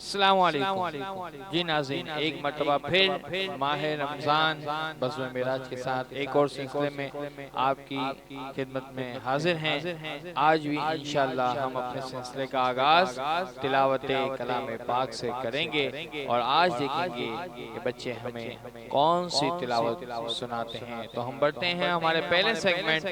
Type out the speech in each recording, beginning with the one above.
السلام علیکم جی ناظرین، ایک مرتبہ پھر ماہ رمضان بزم معراج کے ساتھ ایک اور سلسلے میں آپ کی خدمت میں حاضر ہیں۔ آج بھی انشاءاللہ ہم اپنے سلسلے کا آغاز تلاوت کلام پاک سے کریں گے، اور آج دیکھیں گے کہ بچے ہمیں کون سی تلاوت سناتے ہیں۔ تو ہم بڑھتے ہیں ہمارے پہلے سیگمنٹ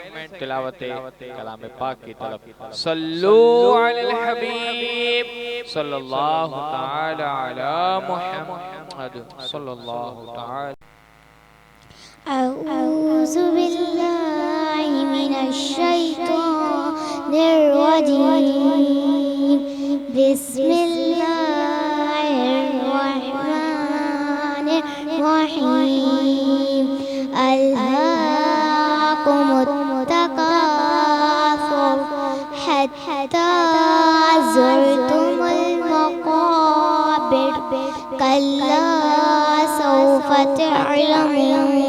تلاوت کلام پاک کی طرف۔ صلو علی الحبیب صلی اللہ تعالی علی محمد صلی اللہ تعالی۔ اعوذ باللہ من الشیطان الرجیم، بسم اللہ الرحمن الرحیم۔ الہاکم التکاثر حتی زرتم المقابر، کلا سوف تعلمون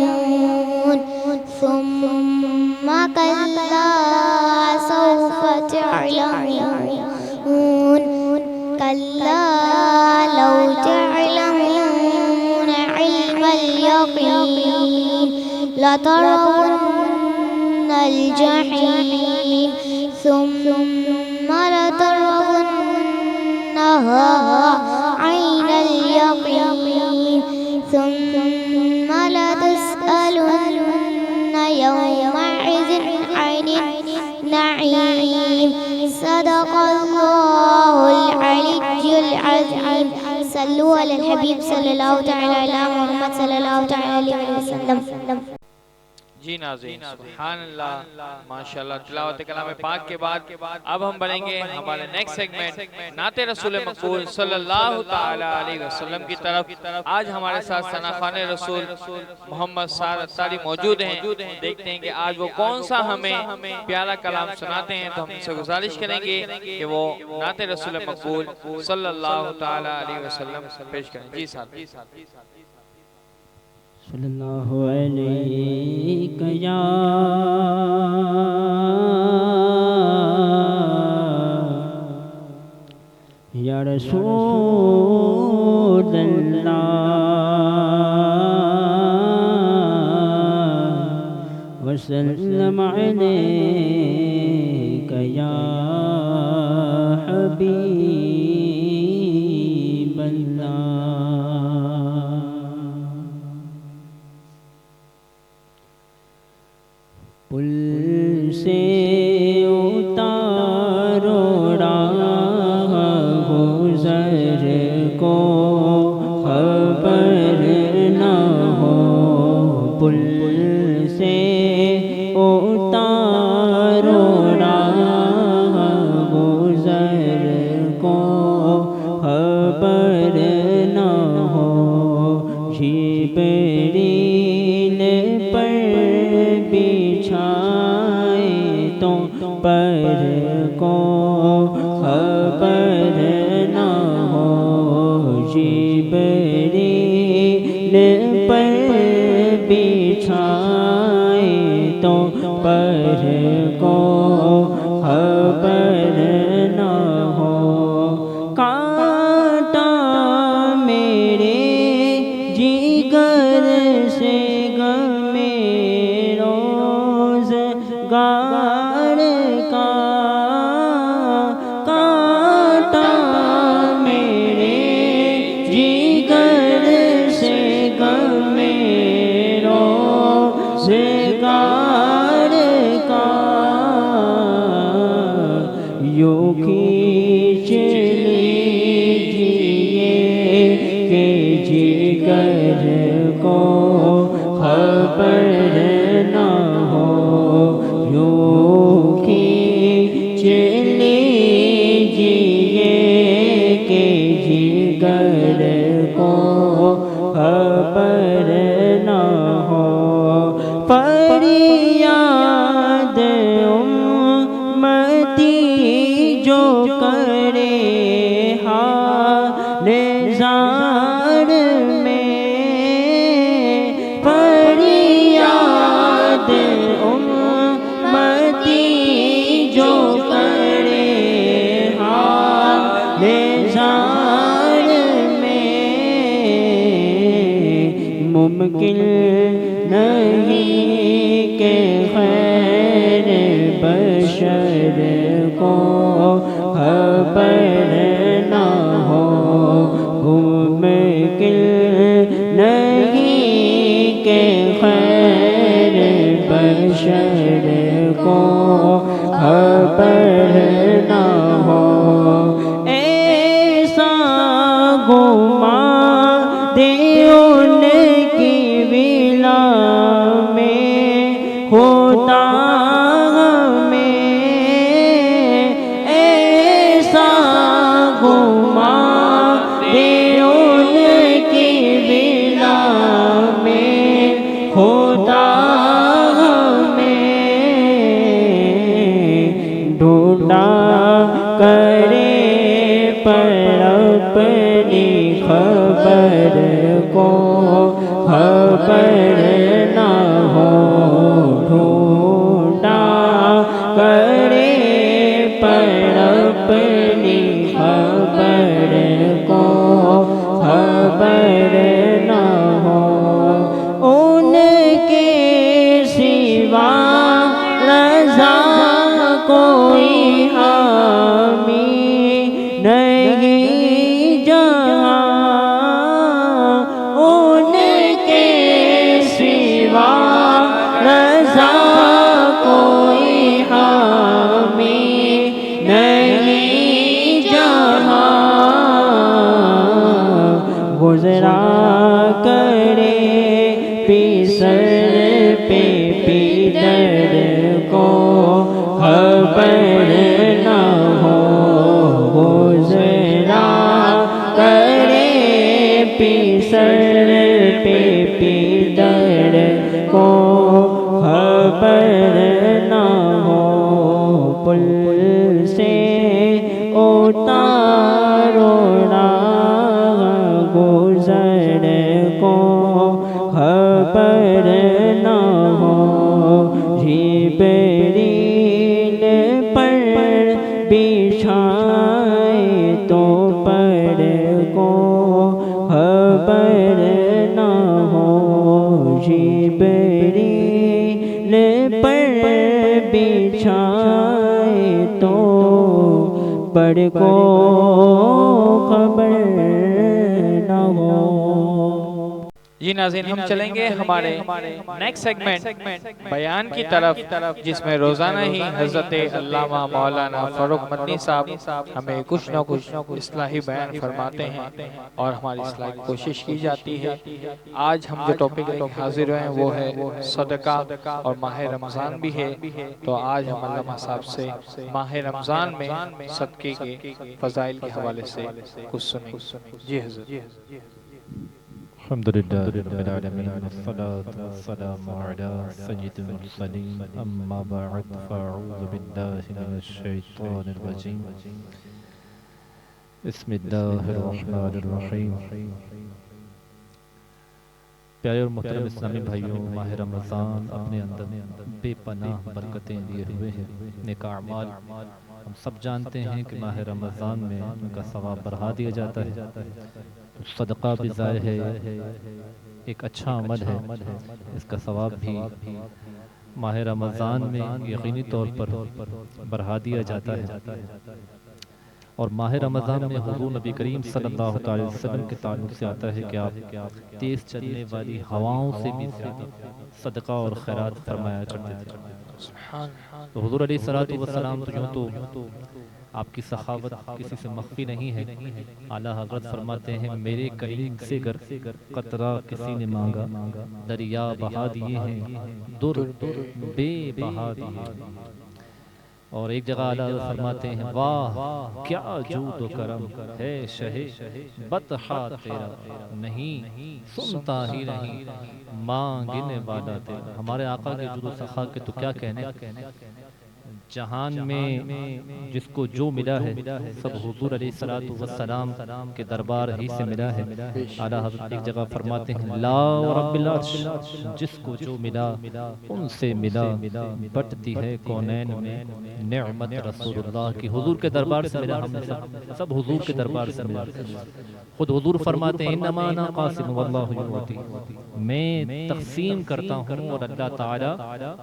ثم كلا سوف تعلمون، كلا لو تعلمون علم اليقين لترون الجحيم ثم لترونها عين اليقين ثم لتسألن يومئذ عن النعيم۔ صدق الله العلي العظيم۔ صلوا على الحبيب صلی اللہ تعالی علی محمد صلی اللہ تعالی علیہ وسلم۔ جی ناظرین، سبحان اللہ، ماشاءاللہ۔ تلاوت کلام پاک کے بعد اب ہم بڑھیں گے ہمارے نیکسٹ سیگمنٹ نعت رسول مقبول صلی اللہ تعالی علیہ وسلم کی طرف۔ آج ہمارے ساتھ ثنا خوان رسول محمد سعادت اتاری موجود ہیں۔ دیکھتے ہیں کہ آج وہ کون سا ہمیں پیارا کلام سناتے ہیں، تو ہم ان سے گزارش کریں گے کہ وہ نعت رسول مقبول صلی اللہ تعالی علیہ وسلم پیش کریں۔ جی صاحب۔ صلی اللہ علیہ یا رسول اللہ، وسلم علیک یا حبیب اللہ۔ پل سے اتارو راہ گزر کو خبر نہ ہو، پل سے اتارو راہ گزر کو خبر نہ ہو، جبریل پر بچھائے تو پر کو خبر نہ ہو، جبریل پر بچھائے تو پر کو خبر نہ ہو، کانٹا میرے جگر سے روزگار کا، کانٹا میرے جگر سے غم روزگار کا، یوں کھینچ لیجیے کہ جگر کو خبر نہ ہو، یوں کھینچ لیجیے کہ جگر کو خبر نہ ہو، فریاد امتی جو کرے حال زار میں، فریاد امتی جو کرے حال زار ممکن نہیں کہ خیر بشر کو خبر نہ ہو، ممکن نہیں کہ خیر بشر کو خبر نہ ہو۔ ایسا گمان دے ان کی ولا میں ہوتا ہمیں، ایسا گمان دے ان کی ولا میں ہوتا ہمیں، ڈھونڈا کرے پر اپنی خبر کو خبر نہ ہو، ڈھونڈا کرے پر اپنی خبر کو خبر نہ ہو، ان کے سوا رضا کوئی حامی نہیں جہاں، ان کے سوا رضا کوئی حامی نہیں جہاں، گزرا کرے پیسر پہ پیدر کو خبر نہ ہو، گزرا کرے پیسر پہ پیدر کو خبر نہ ہو، پل سے اتارونا گزر کو خبر نہ ہو، جبریل پر بچھائے تو پر کو خبر نہ ہو، جبریل پر بچھائے تو پر کو خبر نہ ہو۔ جی ناظرین، ہم چلیں گے ہمارے نیکسٹ سیگمنٹ بیان کی طرف، جس میں روزانہ ہی حضرت علامہ مولانا فاروق مدنی صاحب ہمیں کچھ نہ کچھ اصلاحی بیان فرماتے ہیں اور ہماری اصلاح کی کوشش کی جاتی ہے۔ آج ہم جو ٹاپک لے کے حاضر ہوئے ہیں وہ ہے صدقہ، اور ماہ رمضان بھی ہے، تو آج ہم علامہ صاحب سے ماہ رمضان میں صدقے کے فضائل کے حوالے سے کچھ سنیں۔ جی حضرت۔ الحمدللہ رب العالمین، والصلاة والسلام علی سید المرسلین، اما بعد فاعوذ باللہ من الشیطان الرجیم، بسم اللہ الرحمن الرحیم۔ پیارے اور محترم اسلامی بھائیوں، ماہ رمضان اپنے اندر بے پناہ برکتیں لیے ہوئے ہیں، نیک اعمال ہم سب جانتے ہیں کہ ماہ رمضان میں ان کا ثواب بڑھا دیا جاتا ہے۔ صدقہ بھی ظاہر ہے ایک اچھا عمل ہے، اس کا ثواب بھی ماہ رمضان میں یقینی طور پر بڑھا دیا جاتا ہے، اور ماہ رمضان میں حضور نبی کریم صلی اللہ علیہ وسلم کے تعلق سے آتا ہے کہ آپ تیز چلنے والی ہواؤں سے بھی صدقہ اور خیرات فرمایا کرتے تھے۔ تو حضور علیہ السلام تو آپ کی سخاوت کسی سے مخفی نہیں ہے۔ اعلیٰ حضرت فرماتے ہیں میرے کریم سے گر قطرہ کسی نے مانگا، دریا بہا دیے ہیں در بے بہا دیے۔ اور ایک جگہ اعلیٰ حضرت فرماتے ہیں واہ کیا جود و کرم ہے شہ بطحا تیرا، نہیں سنتا ہی نہیں مانگنے والا تیرا۔ ہمارے آقا کے جود و سخا کے تو کیا کہنے، جہان میں جس کو جو ملا ہے سب حضور علیہ الصلوۃ والسلام کے دربار ہی سے ملا ہے۔ اعلیٰ حضرت ایک جگہ فرماتے ہیں لا رب العرش، جس کو جو ملا ان سے ملا، بٹتی ہے کونین میں نعمت رسول اللہ کی۔ حضور کے دربار سے ملا، ہم سب حضور کے دربار سے ملا۔ خود حضور فرماتے ہیں انما انا قاسم واللہ یعطی، میں تقسیم کرتا ہوں اور اللہ تعالیٰ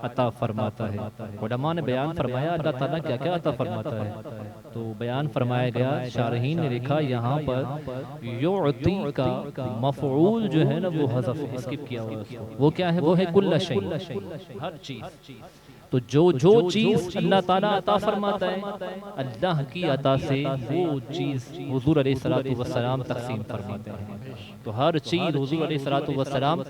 عطا فرماتا ہے۔ علماء نے بیان فرمایا اللہ تعالیٰ کیا کیا عطا فرماتا ہے، تو بیان فرمایا گیا، شارحین نے لکھا یہاں پر یعطی کا مفعول جو ہے نا وہ حذف اسکپ کیا ہوا ہے، وہ کیا ہے، وہ ہے کل شیء، ہر چیز۔ تو جو چیز اللہ تعالیٰ عطا فرماتا ہے اللہ کی عطا سے وہ چیز حضور علیہ الصلوۃ والسلام تقسیم فرماتے ہیں۔ تو ہر چیز حضور علیہ الصلوۃ والسلام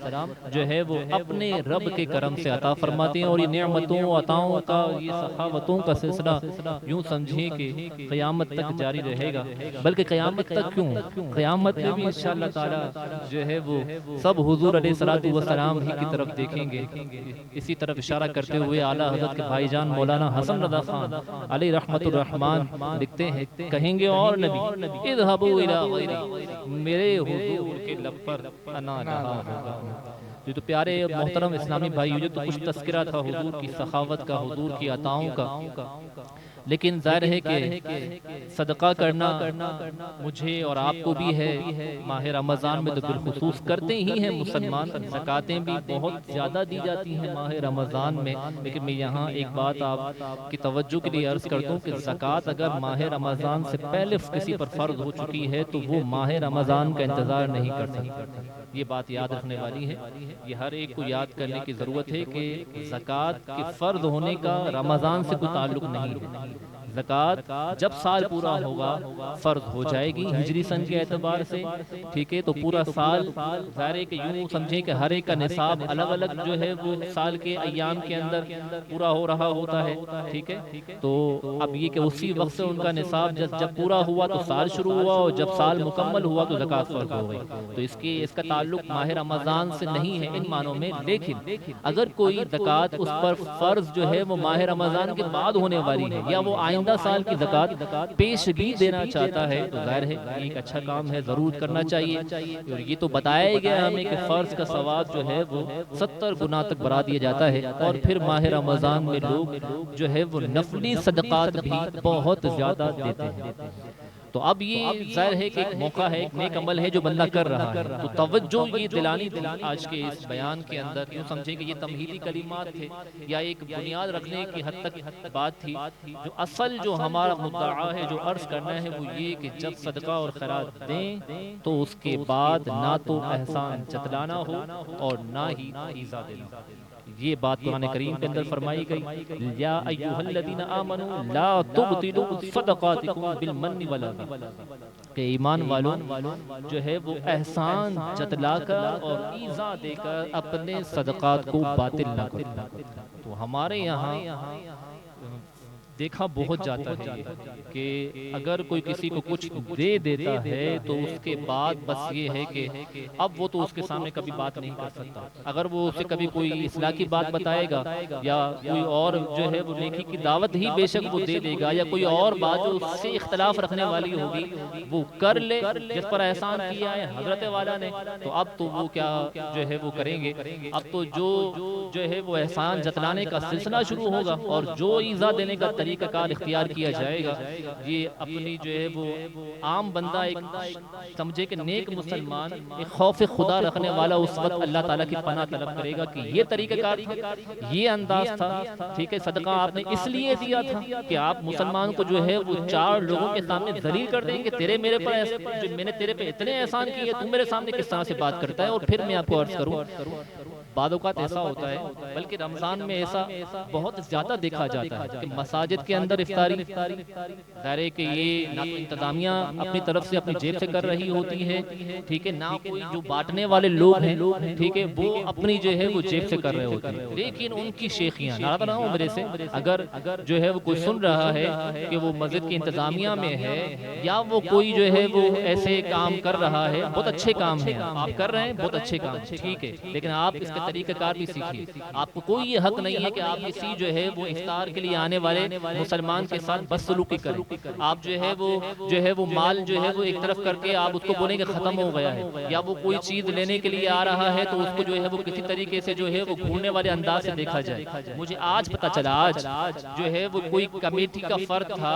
جو ہے وہ اپنے رب کے کرم سے عطا فرماتے ہیں، اور یہ نعمتوں عطاؤں کا، یہ سخاوتوں کا سلسلہ یوں سمجھیں کہ قیامت تک جاری رہے گا، بلکہ قیامت تک کیوں، قیامت میں بھی انشاءاللہ تعالیٰ جو ہے وہ سب حضور علیہ الصلوۃ والسلام ہی کی طرف دیکھیں گے۔ اسی طرف اشارہ کرتے ہوئے اعلیٰ حضرت کے بھائی جان مولانا حسن رضا خان علیہ رحمت الرحمان لکھتے ہیں، کہیں گے اور نبی اذهبوا الى غیری، میرے حضور کے لب پر انا رہا ہوگا۔ یہ تو پیارے محترم اسلامی بھائی، یہ تو کچھ تذکرہ تھا حضور کی سخاوت کا، حضور کی عطاؤں کا، لیکن ظاہر ہے کہ صدقہ کرنا مجھے اور آپ کو بھی ہے، ماہ رمضان میں تو بالخصوص کرتے ہی ہیں مسلمان، زکاتیں بھی بہت زیادہ دی جاتی ہیں ماہ رمضان میں۔ لیکن میں یہاں ایک بات آپ کی توجہ کے لیے عرض کرتا ہوں کہ زکوٰۃ اگر ماہ رمضان سے پہلے کسی پر فرض ہو چکی ہے تو وہ ماہ رمضان کا انتظار نہیں کر سکتا۔ یہ بات یاد رکھنے والی ہے، یہ ہر ایک کو یاد کرنے کی ضرورت ہے کہ زکوٰۃ کے فرض ہونے کا رمضان سے کوئی تعلق نہیں ہے۔ زکوٰۃ جب سال پورا ہوگا فرض ہو جائے گی ہجری سن کے اعتبار سے، ٹھیک ہے، تو پورا سال ظاہر ہے کہ یوں سمجھیں کہ ہر ایک کا نصاب الگ الگ جو ہے وہ سال کے ایام کے اندر پورا ہو رہا ہوتا ہے، ٹھیک ہے۔ تو اب یہ کہ اسی وقت سے ان کا نصاب جب پورا ہوا تو سال شروع ہوا، اور جب سال مکمل ہوا تو زکوٰۃ فرض ہو گئی۔ تو اس کا تعلق ماہ رمضان سے نہیں ہے ان معنوں میں، لیکن اگر کوئی زکوٰۃ اس پر فرض جو ہے وہ ماہ رمضان کے بعد ہونے والی ہے، یا وہ آئندہ سال کی زکوٰۃ پیش بھی دینا چاہتا ہے، تو ظاہر ہے ایک اچھا کام ہے، ضرور کرنا چاہیے۔ اور یہ تو بتایا گیا ہمیں کہ فرض کا ثواب جو ہے وہ 70 گنا تک بڑھا دیا جاتا ہے، اور پھر ماہ رمضان میں لوگ جو ہے وہ نفلی صدقات بھی بہت زیادہ دیتے ہیں۔ تو اب یہ ظاہر ہے کہ ایک موقع ہے، ایک نیک عمل ہے جو بندہ کر رہا ہے، تو توجہ یہ دلانی تھی آج کے اس بیان کے اندر، یوں سمجھیں کہ یہ تمہیدی کلمات تھے یا ایک بنیاد رکھنے کی حد تک بات تھی۔ جو اصل جو ہمارا مدعا ہے، جو عرض کرنا ہے، وہ یہ کہ جب صدقہ اور خیرات دیں تو اس کے بعد نہ تو احسان جتلانا ہو اور نہ ہی ایذا دینا۔ یہ بات قرآن کریم کے اندر فرمائی گئی، یا ایھا الذین آمنوا لا تبطلوا صدقاتکم بالمن والعذى، کہ ایمان والوں جو ہے وہ احسان جتلا کر اور ایذا دے کر اپنے صدقات کو باطل نہ کرو۔ تو ہمارے یہاں دیکھا بہت جاتا ہے کہ اگر کوئی کسی کو کچھ دے دیتا ہے تو اس کے بعد بس یہ ہے کہ اب وہ تو اس کے سامنے کبھی بات نہیں کر سکتا۔ اگر وہ اسے کبھی کوئی اصلاح کی بات بتائے گا یا کوئی اور جو ہے وہ نیکی کی دعوت ہی بے شک وہ دے دے گا، یا کوئی اور بات جو اس سے اختلاف رکھنے والی ہوگی وہ کر لے، جس پر احسان کیا ہے حضرت والا نے، تو اب تو وہ کیا جو ہے وہ کریں گے، اب تو جو ہے وہ احسان جتلانے کا سلسلہ شروع ہوگا، اور جو ایذا دینے کا طریقہ کار اختیار کیا جائے گا، یہ اپنی جو ہے وہ عام بندہ ایک سمجھے کہ نیک مسلمان ایک خوف خدا رکھنے والا اس وقت اللہ تعالیٰ کی پناہ طلب کرے گا کہ یہ طریقہ کار تھا، یہ انداز تھا، ٹھیک ہے، صدقہ آپ نے اس لیے دیا تھا کہ آپ مسلمان کو جو ہے وہ 4 لوگوں کے سامنے ذلیل کر دیں کہ تیرے میرے پر جو میں نے تیرے پہ اتنے احسان کیے، تم میرے سامنے کس طرح سے بات کرتا ہے۔ اور پھر میں آپ کو عرض کروں، بعض اوقات ایسا ہوتا ہے، بلکہ رمضان میں ایسا بہت زیادہ دیکھا جاتا ہے کہ مساجد کے اندر افطاری ظاہر ہے کہ یہ نہ تو انتظامیہ اپنی طرف سے اپنی جیب سے کر رہی ہوتی ہے، ٹھیک ہے، نہ کوئی جو بانٹنے والے لوگ ہیں، ٹھیک ہے، وہ اپنی جو ہے وہ جیب سے کر رہے ہوتے ہیں، لیکن ان کی شیخیاں ناراض نہ ہوں میرے سے، اگر جو ہے وہ کوئی سن رہا ہے کہ وہ مسجد کی انتظامیہ میں ہے یا وہ کوئی جو ہے وہ ایسے کام کر رہا ہے، بہت اچھے کام ہیں آپ کر رہے ہیں، بہت اچھے کام ٹھیک ہے، لیکن آپ اس کے طریقہ کار بھی سیکھیے. آپ کو کوئی یہ حق نہیں ہے کہ آپ کسی جو ہے وہ افطار کے لیے آنے والے مسلمان کے ساتھ بدسلوکی کریں. آپ جو ہے وہ مال جو ہے وہ ایک طرف کر کے آپ اس کو بولیں کہ ختم ہو گیا ہے, یا وہ کوئی چیز لینے کے لیے آ رہا ہے تو اس کو جو ہے وہ کسی طریقے سے جو ہے وہ گھورنے والے انداز سے دیکھا جائے. مجھے آج پتا چلا, آج جو ہے وہ کوئی کمیٹی کا فرد تھا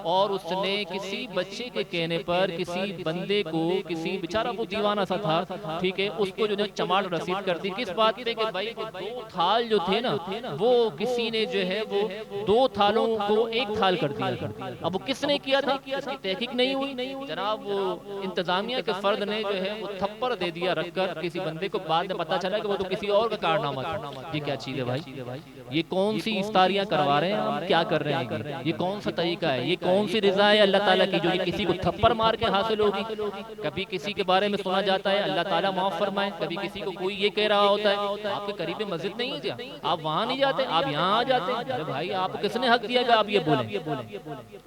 اور اس نے کسی بچے کے کہنے پر کسی بندے کو, کسی بیچارہ وہ دیوانہ سا تھا, ٹھیک ہے, اس کو جو ہے چماٹ رسید کر دی. کس بات پہ کہ بھائی 2 تھال جو تھے نا وہ کسی نے جو ہے وہ 2 تھالوں کو 1 تھال کر دیا. اب وہ کس نے کیا تھا اس کی تحقیق نہیں ہوئی. جناب وہ انتظامیہ کے فرد نے جو ہے وہ تھپڑ دے دیا رکھ کر کسی بندے کو. بعد میں پتا چلا کہ وہ تو کسی اور کا کارنامہ تھا. یہ کیا چیز ہے بھائی؟ یہ کون سی افطاریاں کروا رہے ہیں ہم, کیا کر رہے ہیں؟ یہ کون سا طریقہ ہے؟ یہ کون سی رضا ہے اللہ تعالیٰ کی جو یہ کسی کو تھپڑ مار کے حاصل ہوگی؟ کبھی کسی کے بارے میں سنا جاتا ہے اللہ تعالیٰ معاف فرمائے, کبھی کسی کو کوئی یہ کہہ رہا ہوتا ہے آپ کے قریب مسجد نہیں ہے, آپ وہاں نہیں جاتے, آپ یہاں آ جاتے ہیں. ارے بھائی آپ کو کس نے حق دیا کہ آپ یہ بولیں؟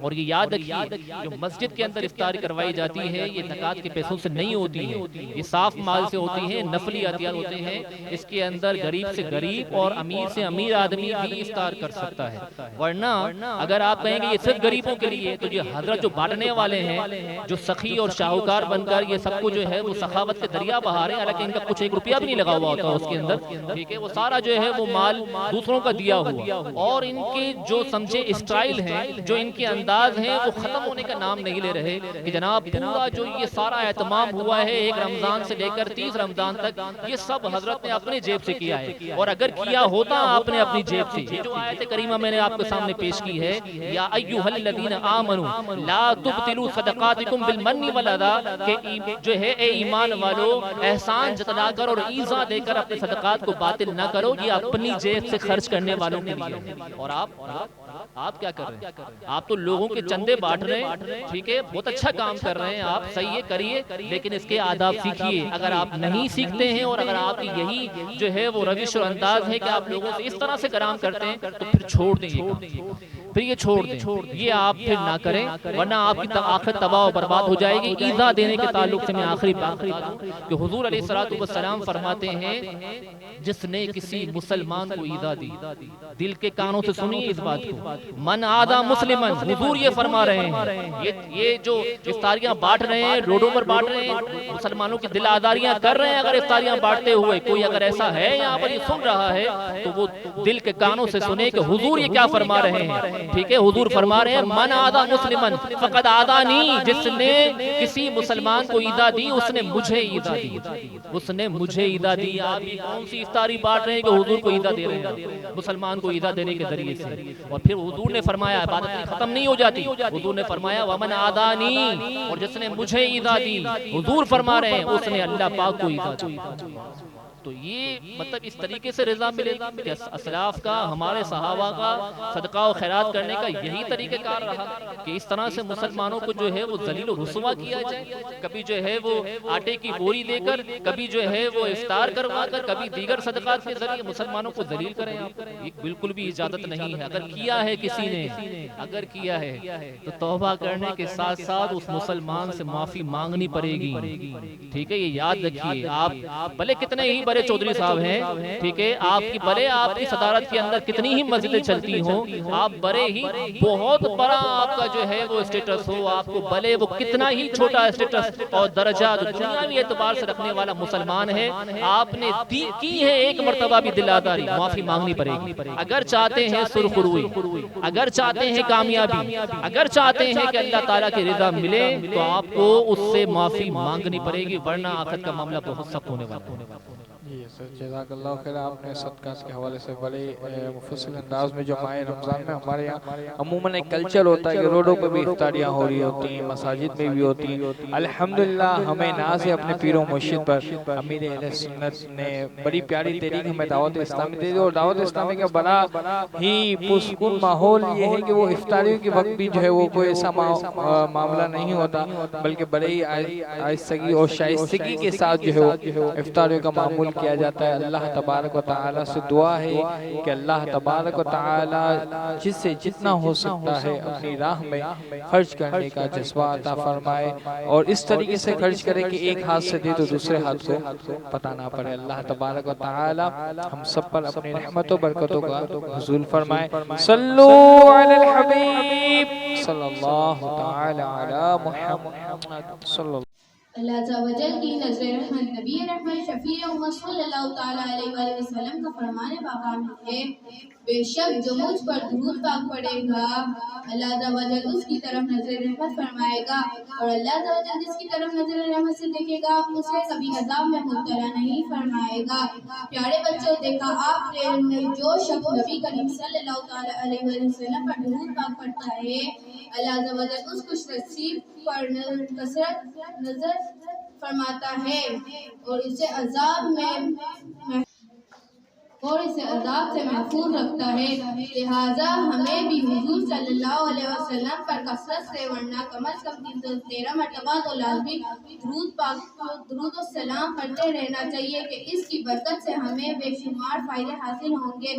اور یہ یاد رکھیے جو مسجد کے اندر افطاری کروائی جاتی ہے یہ زکوٰۃ کے پیسوں سے نہیں ہوتی ہے, یہ صاف مال سے ہوتی ہے, نفلی عطیات ہوتے ہیں. اس کے اندر غریب سے غریب اور امیر سے امیر آدمی بھی افطار کر سکتا ہے. ورنہ اگر آپ کہیں گے یہ صرف غریبوں کے لیے, تو یہ حضرت جو بانٹنے والے ہیں, جو سخی اور شاہوکار بن کر یہ سب کو جو ہے وہ سخاوت کے دریا بہا رہے ہیں, حالانکہ ان کا کچھ 1 روپیہ بھی نہیں لگا ہوا ہوتا اس کے اندر, ٹھیک ہے, وہ سارا جو ہے وہ مال دوسروں کا دیا ہوا. اور ان کے جو سمجھے اسٹائل ہیں, جو ان کے انداز ہیں, وہ ختم ہونے کا نام نہیں لے رہے کہ جناب پورا جو یہ سارا اہتمام ہوا ہے 1 رمضان سے لے کر 30 رمضان تک یہ سب حضرت نے اپنی جیب سے کیا ہے. اور اگر کیا ہوتا آپ نے اپنی جیب سے, یہ جو آیت کریمہ میں نے آپ کے سامنے پیش کی ہے, یا ایھا الذین آمنوا لا تبطلوا صدقاتکم بالمن والاذی, کہ جو ہے اے ایمان والو احسان جتلا کر اور ایذا دے کر اپنے صدقات کو باطل نہ کرو, یہ اپنی جیب سے خرچ کرنے والوں کے لیے. اور آپ کیا کر رہے ہیں؟ آپ تو لوگوں کے چندے بانٹ رہے ہیں, ٹھیک ہے, بہت اچھا کام کر رہے ہیں آپ, صحیح ہے, کریے, لیکن اس کے آداب سیکھیے. اگر آپ نہیں سیکھتے ہیں اور اگر آپ کی یہی جو ہے وہ روش اور انداز ہے کہ آپ لوگوں سے اس طرح سے کلام کرتے ہیں, تو پھر چھوڑ دیں, پھر یہ چھوڑ دیں, یہ آپ پھر نہ کریں, ورنہ آپ کی آخرت تباہ و برباد ہو جائے گی. ایذا دینے کے تعلق سے میں آخری بات بتا دوں کہ حضور علیہ الصلوۃ والسلام فرماتے ہیں جس نے کسی مسلمان کو ایذا دی, دل کے کانوں سے سنیے اس بات کو, من عادى مسلمن, حضور یہ فرما رہے ہیں, یہ جو افطاریاں بانٹ رہے ہیں, روڈوں پر بانٹ رہے ہیں, مسلمانوں کی دل آزاریاں کر رہے ہیں, اگر افطاریاں بانٹتے ہوئے کوئی اگر ایسا ہے یہاں پر یہ سن رہا ہے تو وہ دل کے کانوں سے سنے کہ حضور یہ کیا فرما رہے ہیں, ٹھیک ہے. حضور فرما رہے ہیں من عادى مسلمن فقد عادانی, جس نے کسی مسلمان کو ایذا دی اس نے مجھے ایذا دی, اس نے مجھے ایذا دی. آپ کون سی افطاری بانٹ رہے ہیں کہ حضور کو ایذا دے رہے ہیں, مسلمان کو ایذا دینے کے ذریعے سے. اور پھر حضور نے فرمایا عبادت ختم نہیں ہو جاتی, حضور نے فرمایا ومن عادانی, اور جس نے مجھے ایذا دی, حضور فرما رہے ہیں اس نے اللہ پاک کو ایذا دی. تو یہ مطلب اس طریقے سے رضا ملے گی کہ اسلاف کا, ہمارے صحابہ کا صدقہ و خیرات کرنے کا یہی طریقہ کار رہا کہ اس طرح سے مسلمانوں کو جو ہے وہ ذلیل و رسوا کیا جائے, کبھی جو ہے وہ آٹے کی بوری دے کر, کبھی جو ہے وہ افطار کروا کر, کبھی دیگر صدقات کے ذریعے مسلمانوں کو ذلیل کریں. یہ بالکل بھی اجازت نہیں ہے. اگر کیا ہے کسی نے, اگر کیا ہے تو توبہ کرنے کے ساتھ ساتھ اس مسلمان سے معافی مانگنی پڑے گی, ٹھیک ہے. یہ یاد رکھیے, آپ بھلے کتنے ہی بڑے چودھری صاحب ہیں, ٹھیک ہے, آپ کی بڑے آپ کی صدارت کے اندر کتنی ہی مسجدیں چلتی ہوں, آپ بڑے ہی بہت بڑا آپ کا جو ہے وہ اسٹیٹس ہو, آپ کو بھلے وہ کتنا ہی چھوٹا اسٹیٹس اور درجہ دنیاوی اعتبار سے رکھنے والا مسلمان ہے, آپ نے کی ہے ایک مرتبہ بھی دل آزاری, معافی مانگنی پڑے گی. اگر چاہتے ہیں سرخروئی, اگر چاہتے ہیں کامیابی, اگر چاہتے ہیں کہ اللہ تعالیٰ کی رضا ملے, تو آپ کو اس سے معافی مانگنی پڑے گی, ورنہ آخرت کا معاملہ بہت سخت ہونے والا ہے. جی سر, جزاک اللہ خیر. آپ نے صدقات کے حوالے سے بڑے مفصل انداز میں جو ماہ رمضان میں ہمارے یہاں عموماً ایک کلچر ہوتا ہے کہ روڈوں پہ بھی افطاریاں ہو رہی ہوتی ہیں, مساجد میں بھی ہوتی ہیں. الحمدللہ ہمیں ناز ہے اپنے پیر و مرشد پر, امیر اہل سنت نے بڑی پیاری تحریک ہمیں دعوت اسلامی دے دی, اور دعوت اسلامی کا بڑا ہی پرسکون ماحول یہ ہے کہ وہ افطاریوں کے وقت بھی جو ہے وہ کوئی ایسا معاملہ نہیں ہوتا, بلکہ بڑے ہی آہستگی اور شائستگی کے ساتھ جو ہے وہ افطاریوں کا معمول کیا جاتا ہے۔ اللہ تبارک و تعالی سے دعا ہے کہ اللہ تبارک و تعالی جس سے جتنا ہو سکتا ہے اپنی راہ میں خرچ کرنے کا جذبہ عطا فرمائے، اور اس طریقے سے خرچ کرے کہ ایک ہاتھ سے دے تو دوسرے ہاتھ کو پتہ نہ پڑے۔ اللہ تبارک و تعالی ہم سب پر اپنی رحمت و برکتوں کا نزول فرمائے۔ صلو علی الحبیب صلی اللہ تعالی علی محمد صلی اللہ۔ اللہ عز و جل کی نظر رحمت نبی رحمت شفیع امت صلی اللہ تعالیٰ علیہ وآلہ وسلم کا فرمان پاک میں ہے، بے شک جو مجھ پر درود پاک پڑے گا اللہ عز و جل اس کی طرف نظر رحمت فرمائے گا، اور اللہ عز و جل جس کی طرف نظر رحمت سے دیکھے گا اسے کبھی عذاب میں مبتلا نہیں فرمائے گا۔ پیارے بچوں، دیکھا آپ نے جو شخص نبی کریم صلی اللہ تعالیٰ علیہ وآلہ وسلم پر درود پاک پڑھتا ہے اللہ عز و جل اس خوش نصیب پر کثرت نظر فرماتا ہے اور اسے عذاب سے محفوظ رکھتا ہے۔ لہٰذا ہمیں بھی حضور صلی اللہ علیہ وسلم پر کثرت سے ورنہ کم از کم 13 مرتبہ تو لازمی درود و سلام پڑھتے رہنا چاہیے کہ اس کی برکت سے ہمیں بے شمار فائدے حاصل ہوں گے۔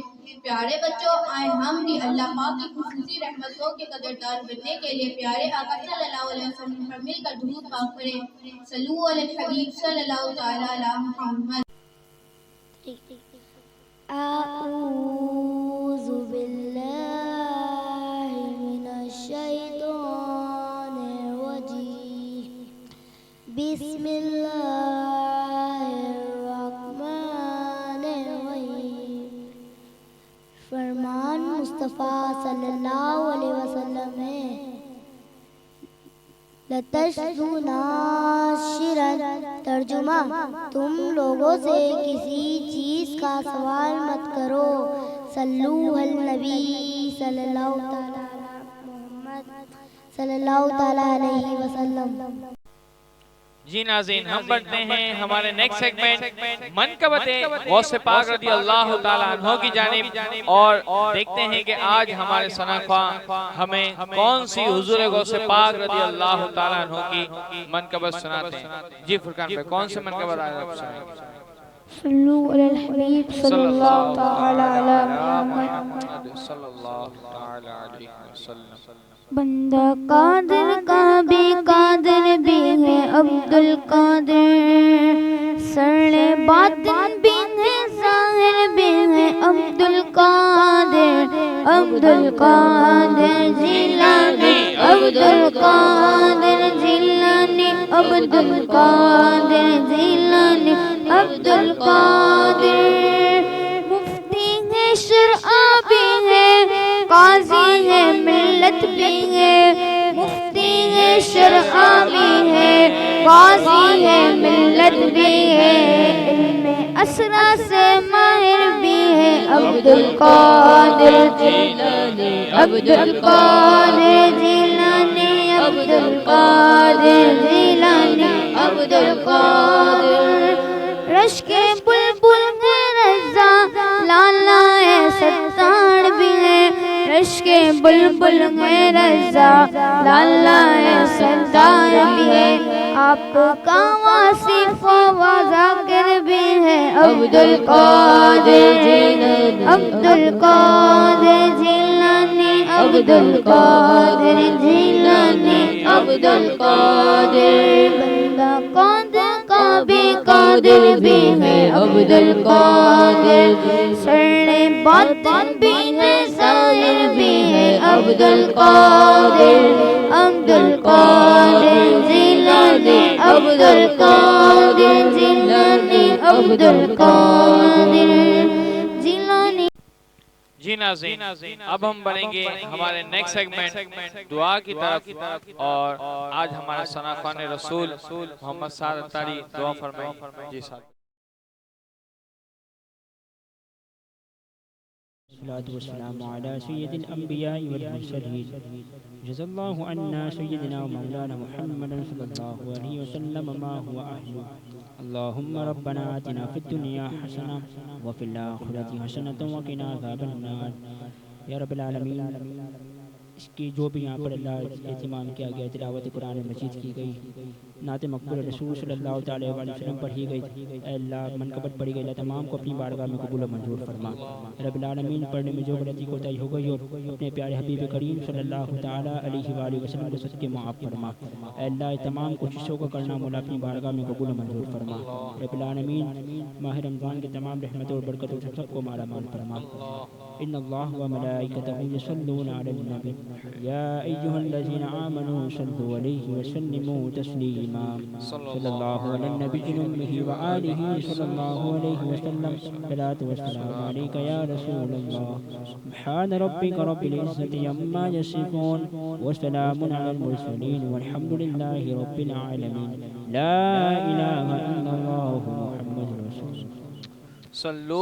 پیارے بچوں، آئے ہم بھی اللہ پاک کی خصوصی رحمتوں کے قدردان بننے کے لیے پیارے آقا صلی اللہ علیہ وسلم پر مل کر درود پاک پڑھیں۔ صلو علی الحبیب صلی اللہ تعالی علی محمد۔ اعوذ باللہ من الشیطان الرجیم، بسم اللہ الرحمن الرحیم۔ فرمان مصطفیٰ صلی اللہ علیہ وسلم ہے، لَتَشْتُونَ شِرًا، ترجمہ تم لوگوں سے کسی چیز کا سوال مت کرو۔ صلو علی النبی صلی اللہ تعالی علی محمد صلی اللہ تعالی علیہ وسلم۔ جی ناظرین، ہم بڑھتے ہیں ہمارے نیکسٹ سیگمنٹ منقبت غوث پاک رضی اللہ تعالیٰ عنہ کی جانب، اور دیکھتے ہیں کہ آج ہمارے ثنا خواہ ہمیں کون سی حضور غوث پاک رضی اللہ تعالیٰ عنہ کی منقبت سناتے ہیں۔ جی فرقان پہ کون سے منقبت آج آپ سنائیں گے؟ صلو علی الحبیب صلی اللہ تعالی علی محمد صلی اللہ تعالی علیہ وسلم۔ بندہ قادر کا بھی قادر بھی ہے عبد القادر، سر باطن بھی ہے ظاہر بھی ہے عبد القادر، عبد القادر جیلانی، عبد القادر جیلانی، عبد القادر جیلانی، عبد القادر۔ مفتی ہے شرع بھی ہے، قاضی ہے ملت بھی ہے، مفتی ہے شرع بھی ہے، قاضی ہے ملت بھی ہے، علم اسرار سے ماہر بھی ہے عبد القادر جیلانی، عبد القادر جیلانی، عبد القادر جیلانی، عبد القادر۔ رش کے بلبل ہے رضا، لالا ستار بھی ہے، رش کے بلبل ہے رضا، لالا ستار بھی ہے، آپ کا واصف و ذاکر بھی ہے عبد القادر جیلانی، عبد القادر جیلانی، عبد القادر جیلانی، عبد القادر۔ بندہ قادر کا بھی قادر بھی ہے عبد القادر، سر باطن بھی ہے ظاہر بھی ہے عبد القادر، عبد القادر جیلانی، عبد القادر جیلانی، عبد القادر جیلانی۔ جی ناظرین، اب ہم بڑھیں گے ہمارے نیکسٹ سیگمنٹ دعا کی طرف، اور آج ہمارے ثنا خوان رسول محمد سعد اتاری دعا فرمائیں۔ جی ساتھ الصلاة والسلام على سيد الأنبياء والمرسلين، جزا الله عنا سيدنا ومولانا محمد صلى الله عليه وسلم ما هو أهله۔ اللهم ربنا آتنا في الدنيا حسنة وفي الآخرة حسنة وقنا عذاب النار۔ یا رب العالمین، اس کی جو بھی یہاں پر اللہ اہتمام کیا گیا، تلاوت قرآن مجید کی گئی، نعت مقبول رسول صلی اللہ تعالیٰ علیہ وسلم پڑھی گئی اے اللہ منقبت پڑھی گئی اللہ تمام کو اپنی بارگاہ میں قبول و منظور فرما رب العالمین پڑھنے میں جو غلطی کوتاہی ہو گئی اور اپنے پیارے حبیب کریم صلی اللہ تعالیٰ علیہ وآلہ وسلم کے صدقے معاف فرما اے اللہ تمام کوششوں کو کرنا مولا اپنی بارگاہ میں قبول و منظور فرما رب العالمین ماہ رمضان کے تمام رحمتوں اور برکتوں سے سب کو مالا مال فرما ان اللہ و ملائکتہ یصلون علی النبی یا ایہا الذین آمنوا صلوا علیہ وسلموا تسلیما صلی اللہ علی النبی الامہ وآلہ صلی اللہ علیہ وسلم صلاۃ والسلام علیک یا رسول اللہ سبحان ربک رب العزت عما یصفون وسلام علی المرسلین والحمد للہ رب العالمین لا الہ الا اللہ محمد رسول اللہ صلو